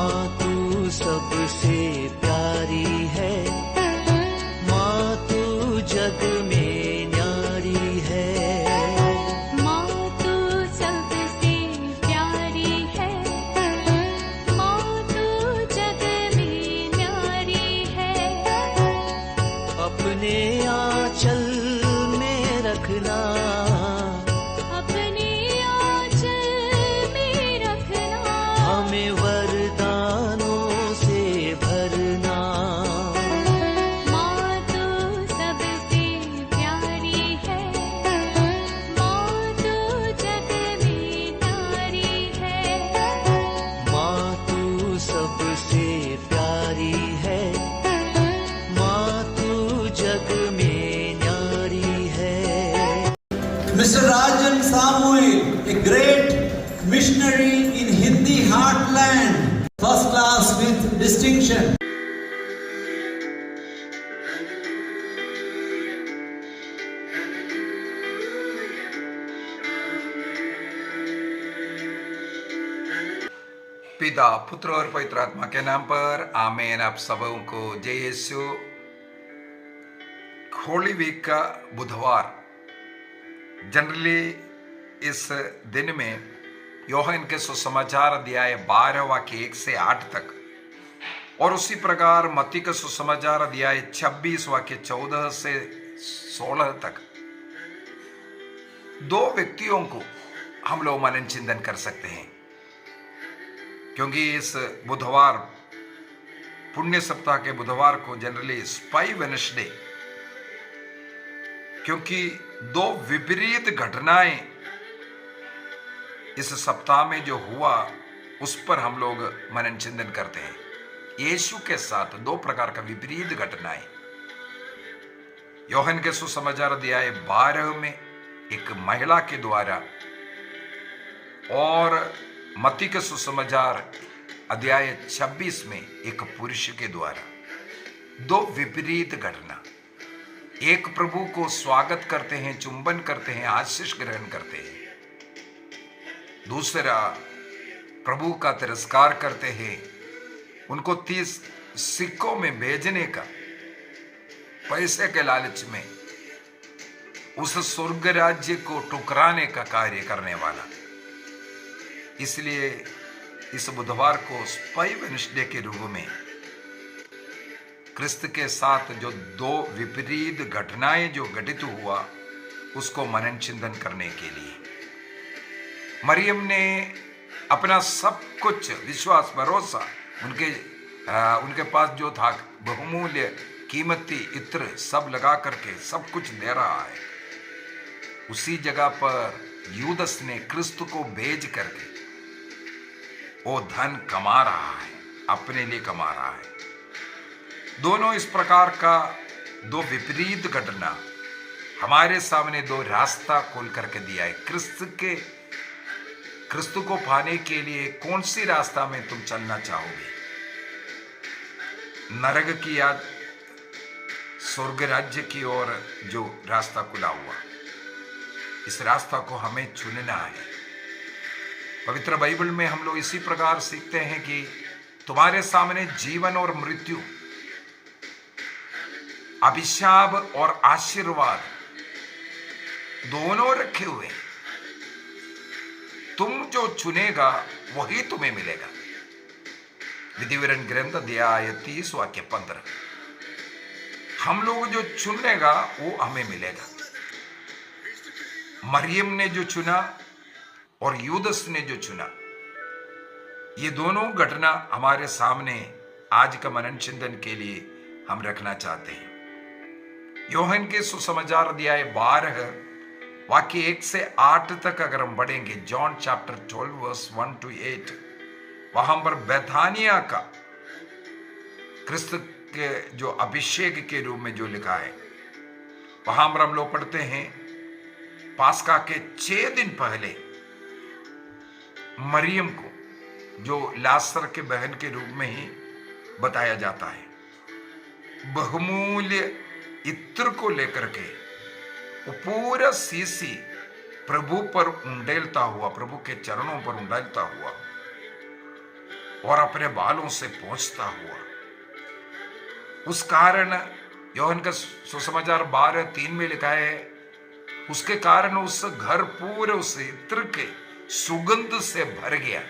माँ तू सबसे प्यारी है, माँ तू जग में न्यारी है। माँ तू सबसे प्यारी है, माँ तू जग में न्यारी है। अपने आंचल में रखना, अपने आंचल में रखना। हमें वरदानों से भरना। माँ तू सबसे प्यारी है, माँ तू जग में न्यारी है। माँ तू सबसे प्यारी है, माँ तू जग में न्यारी है। Mr. Rajan Samuel, a great missionary in Hindi heartland, first class with distinction. पिता, पुत्र और पवित्र आत्मा के नाम पर आमीन। आप सबों को जय यीशु। होली वीक का बुधवार, जनरली इस दिन में योहन के सुसमाचार अध्याय 12 वाक्य 1 से 8 तक और उसी प्रकार मत्ती के सुसमाचार अध्याय 26 वाक्य 14 से 16 तक दो व्यक्तियों को हम लोग मनन चिंतन कर सकते हैं, क्योंकि इस बुधवार, पुण्य सप्ताह के बुधवार को जनरली स्पाई वेडनेसडे, क्योंकि दो विपरीत घटनाएं इस सप्ताह में जो हुआ उस पर हम लोग मनन चिंतन करते हैं। यीशु के साथ दो प्रकार का विपरीत घटनाएं। योहन के सुसमाचार अध्याय 12 में एक महिला के द्वारा और मत्ती के सुसमाचार अध्याय 26 में एक पुरुष के द्वारा दो विपरीत घटना। एक प्रभु को स्वागत करते हैं, चुंबन करते हैं, आशीष ग्रहण करते हैं। दूसरा प्रभु का तिरस्कार करते हैं, उनको 30 सिक्कों में भेजने का, पैसे के लालच में उस स्वर्ग राज्य को ठुकराने का कार्य करने वाला। इसलिए इस बुधवार को स्पाई वेडनेसडे के रूप में क्रिस्त के साथ जो दो विपरीत घटनाएं जो घटित हुआ उसको मनन चिंतन करने के लिए मरियम ने अपना सब कुछ, विश्वास, भरोसा, उनके पास जो था बहुमूल्य कीमती इत्र सब लगा करके सब कुछ दे रहा है। उसी जगह पर यूदस ने क्रिस्त को भेज करके वो धन कमा रहा है, अपने लिए कमा रहा है। दोनों इस प्रकार का दो विपरीत घटना हमारे सामने दो रास्ता खोल करके दिया है। क्रिस्त को पाने के लिए कौन सी रास्ता में तुम चलना चाहोगे? नरक की या स्वर्ग राज्य की ओर जो रास्ता खुला हुआ, इस रास्ता को हमें चुनना है। पवित्र बाइबल में हम लोग इसी प्रकार सीखते हैं कि तुम्हारे सामने जीवन और मृत्यु, अभिशाप और आशीर्वाद दोनों रखे हुए हैं। तुम जो चुनेगा वही तुम्हें मिलेगा। विधिवरण ग्रंथ अध्याय 30 वाक्य 15। हम लोग जो चुनेगा वो हमें मिलेगा। मरियम ने जो चुना और यूदस ने जो चुना, ये दोनों घटना हमारे सामने आज का मनन चिंतन के लिए हम रखना चाहते हैं। योहन के सुसमाचार अध्याय 12 वाक्य 1 से 8 तक अगर हम पढ़ेंगे, जॉन चैप्टर 12 वर्स 1 to 8, वहां पर बेथानिया का क्रिस्त के जो अभिषेक के रूप में जो लिखा है, वहां पर हम लोग पढ़ते हैं पास्का के 6 दिन पहले मरियम को, जो लासर के बहन के रूप में ही बताया जाता है, बहुमूल्य इत्र को लेकर के वो पूरा सीसी प्रभु पर उंडेलता हुआ, प्रभु के चरणों पर उंडेलता हुआ और अपने बालों से पोंछता हुआ। उस कारण यूहन्ना का सुसमाचार 12:3 में लिखा है, उसके कारण उस घर पूरे उस इत्र के सुगंध से भर गया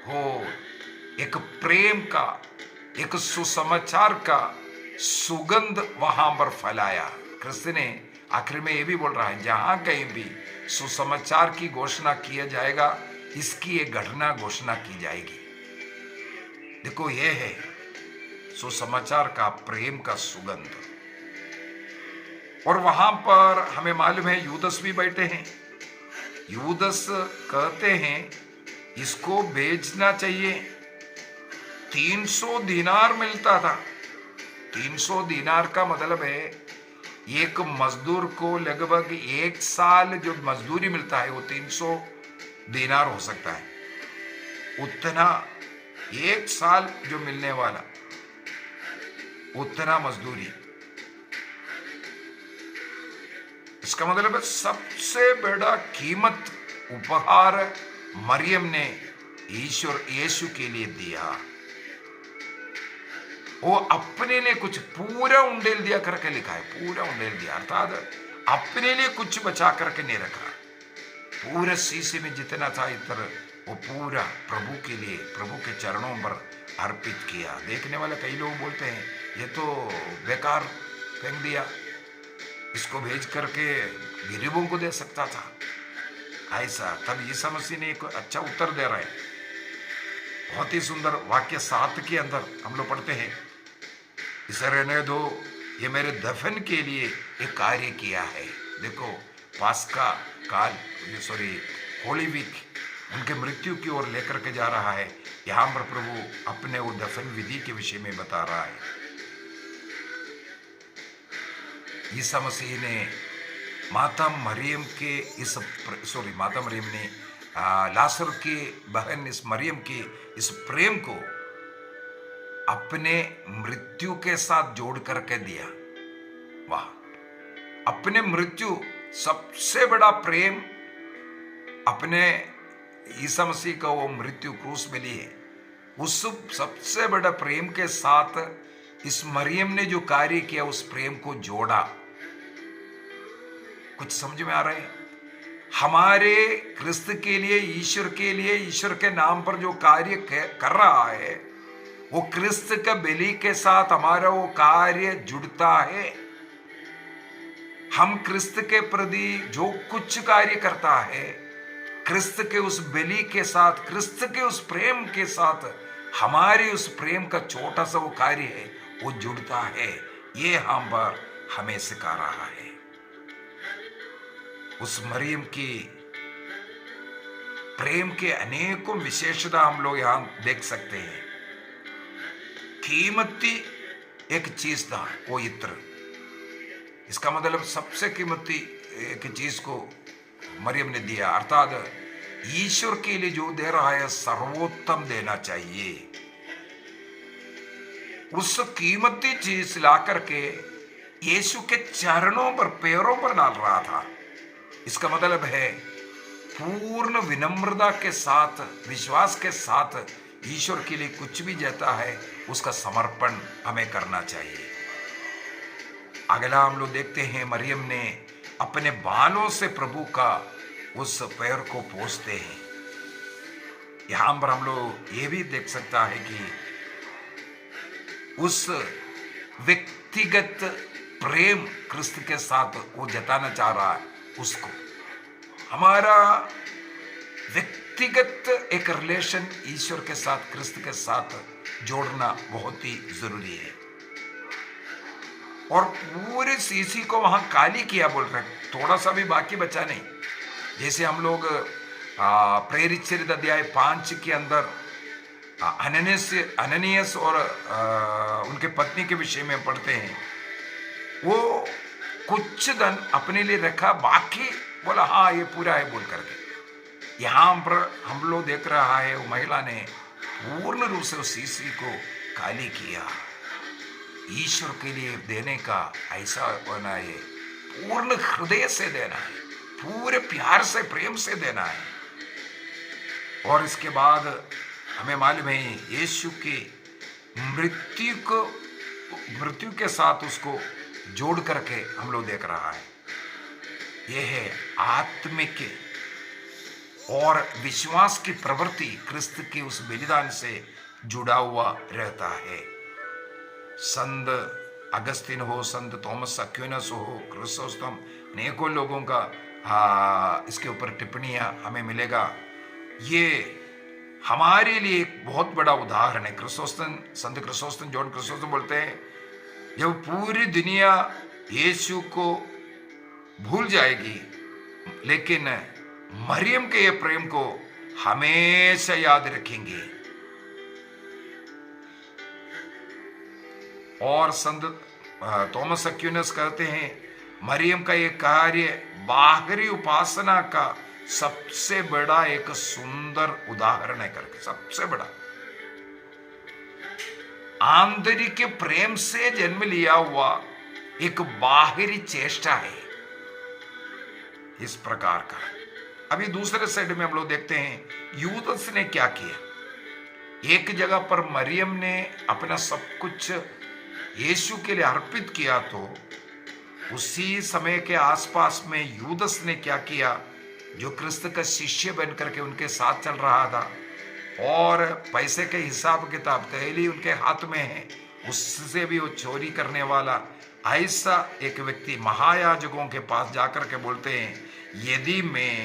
हो। एक प्रेम का, एक सुसमाचार का सुगंध वहां पर फैलाया। क्रिस्त ने आखिर में यह भी बोल रहा है, जहां कहीं भी सुसमाचार की घोषणा किया जाएगा, इसकी एक घटना घोषणा की जाएगी। देखो, यह है सुसमाचार का प्रेम का सुगंध। और वहां पर हमें मालूम है यूदस भी बैठे हैं। यूदस कहते हैं इसको बेचना चाहिए। 300 दीनार मिलता था। 300 दीनार का मतलब है एक मजदूर को लगभग 1 साल जो मजदूरी मिलता है वो 300 दीनार हो सकता है। उतना 1 साल जो मिलने वाला उतना मजदूरी। इसका मतलब है सबसे बड़ा कीमत उपहार मरियम ने ईश्वर यीशु के लिए दिया। वो अपने लिए कुछ पूरा उंडेल दिया करके लिखा है, पूरा उंडेल दिया, अर्थात अपने लिए कुछ बचा करके नहीं रखा। पूरे शीशे में जितना था इत्र वो पूरा प्रभु के लिए, प्रभु के चरणों पर अर्पित किया। देखने वाले कई लोग बोलते हैं ये तो बेकार फेंक दिया, इसको भेज करके गरीबों को दे सकता था। ऐसा तब यीशु मसीह ने एक अच्छा उत्तर दे रहा है। बहुत ही सुंदर वाक्य 7 के अंदर हम लोग पढ़ते हैं, इसे रहने दो, ये मेरे दफन के लिए एक कार्य किया है। देखो, पास्का काल, सॉरी होली वीक, उनके मृत्यु की ओर लेकर के जा रहा है। यहां पर प्रभु अपने वो दफन विधि के विषय में बता रहा है। यीशु मसीह ने माता मरियम ने लासर की बहन इस मरियम की इस प्रेम को अपने मृत्यु के साथ जोड़ करके दिया। वाह, अपने मृत्यु, सबसे बड़ा प्रेम अपने यीशु मसीह का वो मृत्यु क्रूस मिली है। उस सबसे बड़ा प्रेम के साथ इस मरियम ने जो कार्य किया, उस प्रेम को जोड़ा। कुछ समझ में आ रहा है? हमारे क्रिस्त के लिए, ईश्वर के लिए, ईश्वर के नाम पर जो कार्य कर रहा है, वो क्रिस्त के बलि के साथ हमारा वो कार्य जुड़ता है। हम क्रिस्त के प्रति जो कुछ कार्य करता है, क्रिस्त के उस बलि के साथ, क्रिस्त के उस प्रेम के साथ हमारे उस प्रेम का छोटा सा वो कार्य है, वो जुड़ता है। ये हम पर हमें सिखा रहा है। उस मरियम की प्रेम के अनेकों विशेषता हम लोग यहां देख सकते हैं। कीमती एक चीज था वो इत्र। इसका मतलब सबसे कीमती एक चीज को मरियम ने दिया, अर्थात ईश्वर के लिए जो दे रहा है सर्वोत्तम देना चाहिए। उस कीमती चीज ला करके यीशु के चरणों पर, पैरों पर डाल रहा था। इसका मतलब है पूर्ण विनम्रता के साथ, विश्वास के साथ ईश्वर के लिए कुछ भी देता है उसका समर्पण हमें करना चाहिए। अगला हम लोग देखते हैं, मरियम ने अपने बालों से प्रभु का उस पैर को पोंछते हैं। यहां पर हम लोग ये भी देख सकता है कि उस व्यक्तिगत प्रेम क्रिस्त के साथ वो जताना चाह रहा है। उसको हमारा व्यक्तिगत एक रिलेशन ईश्वर के साथ, क्रिस्त के साथ जोड़ना बहुत ही जरूरी है। और पूरे सीसी को वहां काली किया बोल रहे, थोड़ा सा भी बाकी बचा नहीं। जैसे हम लोग प्रेरित चरित अध्याय 5 के अंदर अननियस और उनके पत्नी के विषय में पढ़ते हैं। वो कुछ धन अपने लिए रखा, बाकी बोला हाँ ये पूरा है बोल करके। यहां पर हम लोग देख रहा है वो महिला ने पूर्ण रूप से उस सीसी को खाली किया। ईश्वर के लिए देने का ऐसा होना है, पूर्ण हृदय से देना है, पूरे प्यार से, प्रेम से देना है। और इसके बाद हमें मालूम है यीशु के मृत्यु के साथ उसको जोड़ करके हम लोग देख रहा है। यह है आत्मिक और विश्वास की प्रवृत्ति क्रिस्त के उस बलिदान से जुड़ा हुआ रहता है। संत अगस्तिन हो, संत थॉमस एक्विनस हो, क्रिसोस्टम, अनेकों लोगों का इसके ऊपर टिप्पणियां हमें मिलेगा। ये हमारे लिए एक बहुत बड़ा उदाहरण है। क्रिसोस्टम, संत क्रिसोस्टम, जॉन क्रिसोस्टम बोलते हैं जब पूरी दुनिया यीशु को भूल जाएगी, लेकिन मरियम के ये प्रेम को हमेशा याद रखेंगे। और संत थॉमस एक्विनस कहते हैं मरियम का ये कार्य बाहरी उपासना का सबसे बड़ा एक सुंदर उदाहरण है करके, सबसे बड़ा आंतरिक प्रेम से जन्म लिया हुआ एक बाहरी चेष्टा है इस प्रकार का। अभी दूसरे साइड में हम लोग देखते हैं यूदस ने क्या किया। एक जगह पर मरियम ने अपना सब कुछ यीशु के लिए अर्पित किया, तो उसी समय के आसपास में यूदस ने क्या किया, जो क्रिस्त का शिष्य बन करके उनके साथ चल रहा था और पैसे के हिसाब किताब तैली उनके हाथ में है, उससे भी वो चोरी करने वाला ऐसा एक व्यक्ति महायाजकों के पास जाकर के बोलते हैं, यदि मैं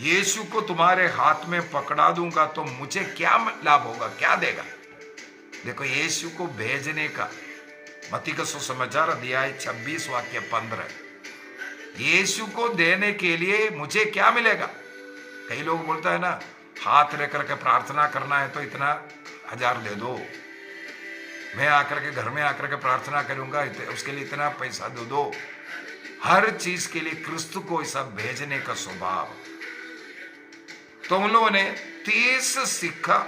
यीशु को तुम्हारे हाथ में पकड़ा दूंगा तो मुझे क्या लाभ होगा, क्या देगा। देखो यीशु को भेजने का, मत्ती का सुसमाचार अध्याय 26 वाक्य 15, यीशु को देने के लिए मुझे क्या मिलेगा। कई लोग बोलता है ना, हाथ लेकर के प्रार्थना करना है तो इतना 1000 दे दो, मैं आकर के घर में आकर के प्रार्थना करूंगा उसके लिए इतना पैसा दे दो। हर चीज के लिए क्रिस्त को ऐसा भेजने का स्वभाव। तो उन लोगों ने 30 सिक्का,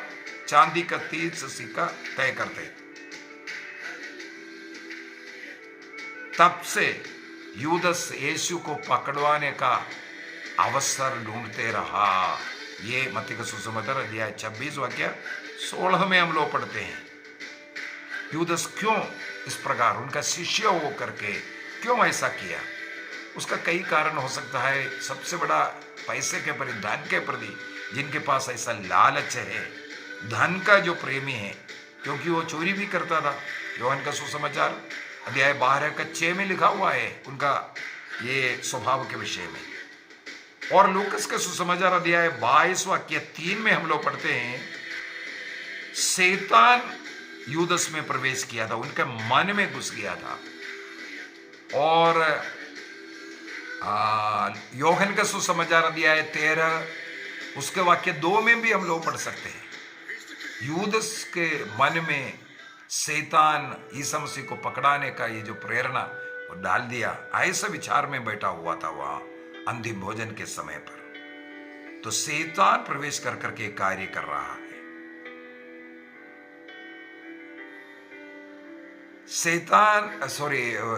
चांदी का 30 सिक्का तय करते। तब से यूदस यीशु को पकड़वाने का अवसर ढूंढते रहा। ये मत्ती का सुसमाचार अध्याय 26 वाक्य 16 में हम लोग पढ़ते हैं। यूदस क्यों इस प्रकार उनका शिष्य हो करके क्यों ऐसा किया, उसका कई कारण हो सकता है। सबसे बड़ा पैसे के प्रति, धन के प्रति जिनके पास ऐसा लालच है, धन का जो प्रेमी है, क्योंकि वो चोरी भी करता था। योहन का सुसमाचार अध्याय 12 का 6 में लिखा हुआ है उनका ये स्वभाव के विषय में। और लूकस के सुसमाचार अध्याय 22 वाक्य 3 में हम लोग पढ़ते हैं, शैतान यूदस में प्रवेश किया था, उनके मन में घुस गया था। और योहन का सुसमाचार अध्याय 13 उसके वाक्य 2 में भी हम लोग पढ़ सकते हैं, यूदस के मन में शैतान ईसा मसीह को पकड़ाने का ये जो प्रेरणा वो डाल दिया। ऐसा विचार में बैठा हुआ था वहां अंतिम भोजन के समय पर। तो शैतान प्रवेश कर करके कार्य कर रहा है।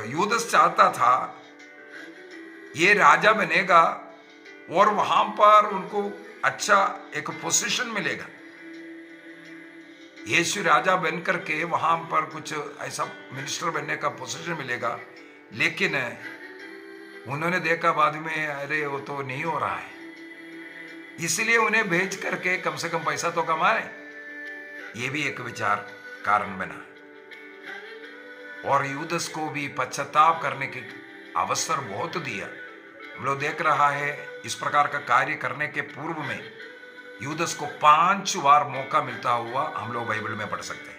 यूदस चाहता था ये राजा बनेगा और वहां पर उनको अच्छा एक पोजीशन मिलेगा। यीशु राजा बन करके वहां पर कुछ ऐसा मिनिस्टर बनने का पोजीशन मिलेगा, लेकिन उन्होंने देखा बाद में अरे वो तो नहीं हो रहा है, इसलिए उन्हें भेज करके कम से कम पैसा तो कमाए। ये भी एक विचार कारण बना। और यूदस को भी पश्चाताप करने के अवसर बहुत दिया। हम लोग देख रहा है इस प्रकार का कार्य करने के पूर्व में यूदस को 5 बार मौका मिलता हुआ हम लोग बाइबल में पढ़ सकते हैं।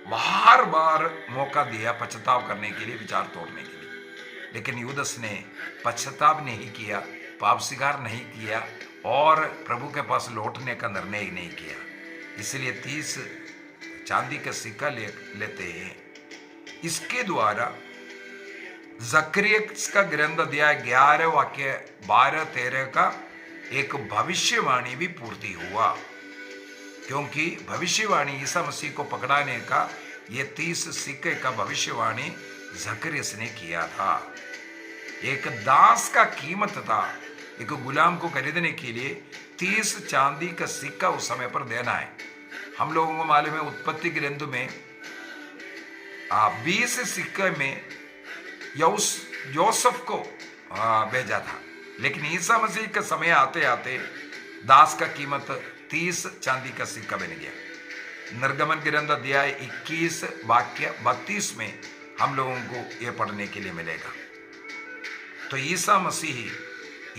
बार बार मौका दिया पश्चाताप करने के लिए, विचार तोड़ने के लिए, लेकिन यूदस ने पश्चाताप नहीं किया, पाप स्वीकार नहीं किया और प्रभु के पास लौटने का निर्णय नहीं किया। इसलिए 30 चांदी का सिक्का लेते हैं। इसके द्वारा जकरिया का ग्रंथ अध्याय 11 वाक्य 12-13 का एक भविष्यवाणी भी पूर्ति हुआ, क्योंकि भविष्यवाणी ईसा मसीह को पकड़ाने का ये 30 सिक्के का भविष्यवाणी जकरिया ने किया था। एक दास का कीमत था एक गुलाम को खरीदने के लिए 30 चांदी का सिक्का उस समय पर देना है। हम लोगों को मालूम है उत्पत्ति ग्रंथ में 20 सिक्के में योसेफ को भेजा था, लेकिन ईसा मसीह का समय आते आते दास का कीमत 30 चांदी का सिक्का बन गया। निर्गमन ग्रंथ अध्याय 21 वाक्य 32 में हम लोगों को यह पढ़ने के लिए मिलेगा। तो ईसा मसीह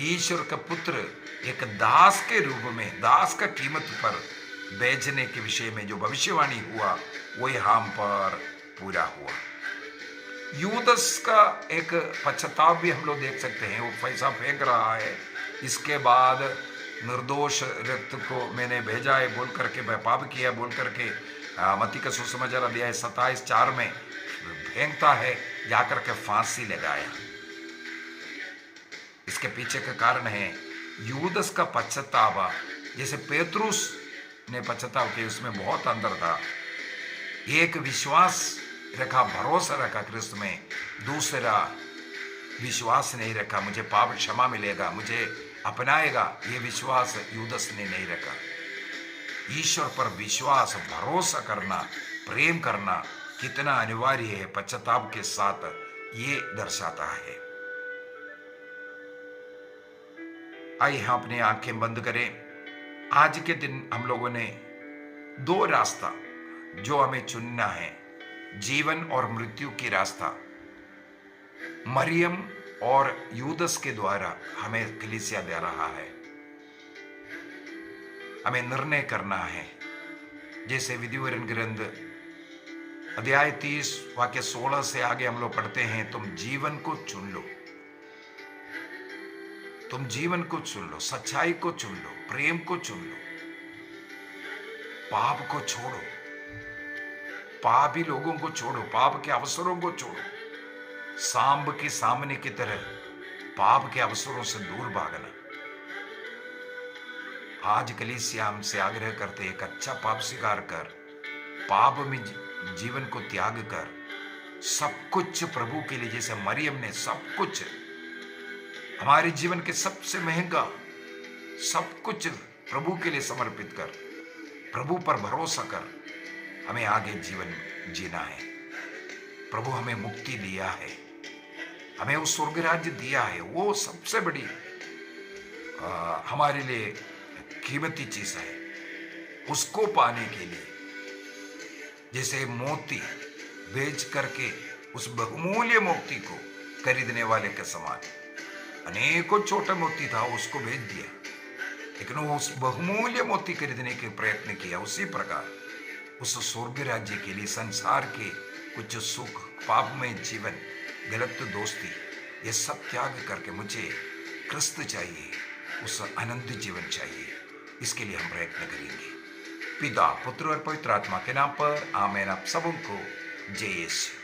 ईश्वर का पुत्र एक दास के रूप में दास का कीमत पर बेचने के विषय में जो भविष्यवाणी हुआ वो यहाँ पर पूरा हुआ। यूदस का एक पश्चाताप भी हम लोग देख सकते हैं। वो पैसा फेंक रहा है, इसके बाद निर्दोष रक्त को मैंने भेजा है बोल करके, मैं पाप किया बोल करके मत्ती का सुसमाचार अध्याय 27:4 में फेंकता है, जाकर के फांसी लगाया। इसके पीछे का कारण है यूदस का पश्चाताप। जैसे पेतरुस ने पश्चाताप किया, उसमें बहुत अंतर था। एक विश्वास रखा, भरोसा रखा कृष्ण में, दूसरा विश्वास नहीं रखा, मुझे पाप क्षमा मिलेगा, मुझे अपनाएगा, ये विश्वास यूदस ने नहीं रखा। ईश्वर पर विश्वास, भरोसा करना, प्रेम करना कितना अनिवार्य है पश्चाताप के साथ, ये दर्शाता है। आइए हम अपनी आंखें बंद करें। आज के दिन हम लोगों ने 2 रास्ता जो हमें चुनना है, जीवन और मृत्यु की रास्ता, मरियम और यूदस के द्वारा हमें कलीसिया दे रहा है। हमें निर्णय करना है। जैसे विधिवरण ग्रंथ अध्याय 30 वाक्य 16 से आगे हम लोग पढ़ते हैं, तुम जीवन को चुन लो, तुम जीवन को चुन लो, सच्चाई को चुन लो, प्रेम को चुन लो, पाप को छोड़ो, पापी लोगों को छोड़ो, पाप के अवसरों को छोड़ो, सांब के सामने की तरह पाप के अवसरों से दूर भागना। आज कलीसिया हमसे आग्रह करते, एक अच्छा पाप स्वीकार कर, पाप में जीवन को त्याग कर, सब कुछ प्रभु के लिए, जैसे मरियम ने सब कुछ, हमारे जीवन के सबसे महंगा सब कुछ प्रभु के लिए समर्पित कर, प्रभु पर भरोसा कर, हमें आगे जीवन जीना है। प्रभु हमें मुक्ति दिया है, हमें वो स्वर्ग राज्य दिया है, वो सबसे बड़ी हमारे लिए कीमती चीज है। उसको पाने के लिए जैसे मोती बेच करके उस बहुमूल्य मोती को खरीदने वाले के समान, अनेकों छोटा मोती था उसको बेच दिया, लेकिन वो उस बहुमूल्य मोती खरीदने के प्रयत्न किया। उसी प्रकार उस स्वर्ग राज्य के लिए संसार के कुछ सुख, पापमय जीवन, गलत दोस्ती, ये सब त्याग करके मुझे क्रिस्त चाहिए, उस अनंत जीवन चाहिए। इसके लिए हम प्रयत्न करेंगे। पिता, पुत्र और पवित्र आत्मा के नाम पर आमेन। आप सबको जय यीशु।